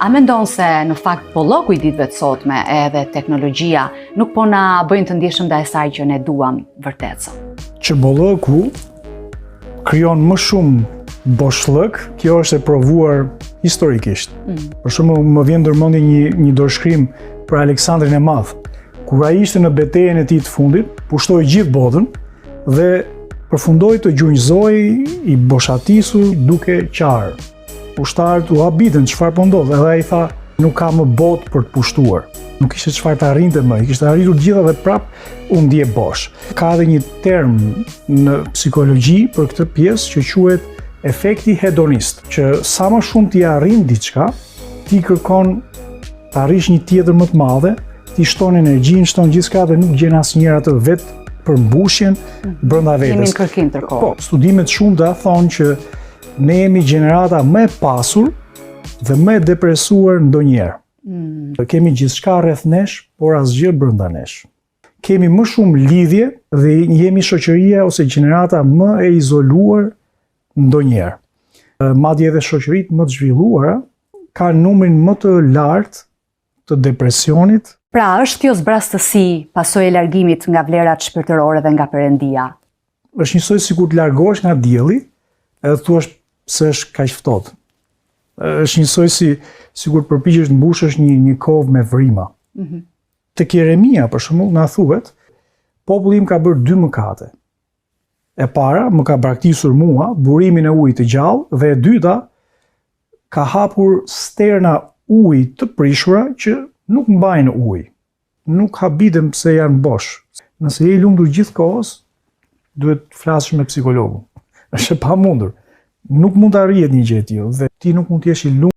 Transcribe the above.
A mendon se në fakt bolloku i ditëve të sotme edhe teknologjia nuk po na bëjnë të ndjeshëm ndaj asaj që ne duam vërtet sot? Që bolloku krijon më shumë boshllëk, kjo është e provuar historikisht. Për shembull, më vjen ndërmendje një dorëshkrim për Aleksandrin e Madh, kur ai ishte në betejën e tij të fundit, pushtoi gjithë botën dhe përfundoi të gjunjëzoi i boshatisur duke qarë. Ushtarët u habitën çfarë po ndodh, edhe ai tha nuk ka më botë për të pushtuar. Nuk kishte çfarë të arrinte më, i kishte arritur gjitha dhe prap u ndje bosh. Ka edhe një term në psikologji për këtë pjesë që quhet efekti hedonist, që sa më shumë ti arrin diçka, ti kërkon të arrish një tjetër më të madhe, ti shton energjinë, shton gjithçka dhe nuk gjen asnjëherë atë vetë përmbushjen brenda vetes. Jemi në kërkim tërkohë. Po, studimet shumta thonë që ne jemi gjenerata më e pasur dhe më e depresuar ndonjëherë. Kemi gjithçka rreth nesh, por asgjë brenda nesh. Kemi më shumë lidhje dhe jemi shoqëria ose gjenerata më e izoluar ndonjëherë. Madje edhe shoqëritë më të zhvilluara kanë numrin më të lartë të depresionit. Pra, është kjo zbrastësi pasojë e largimit nga vlerat shpirtërore dhe nga Perëndia? Është njësoj sikur të largohesh nga dielli, edhe thua se është kaq ftohtë. Është njësoj sikur përpiqesh të mbushësh një kovë me vrima. Tek Jeremia, për shembull, na thuhet, populli im ka bërë 2 mëkate. E para, më ka braktisur mua, burimin e ujit të gjallë, dhe e dyta, ka hapur sterna ujit të prishura që nuk mbajnë ujë. Nuk habitem pse janë bosh. Nëse je i lumtur gjithkohës, duhet të flasësh me psikologun. Është e pamundur. Nuk mund të arrihet një gjë e tillë dhe ti nuk mund të jesh i lumtur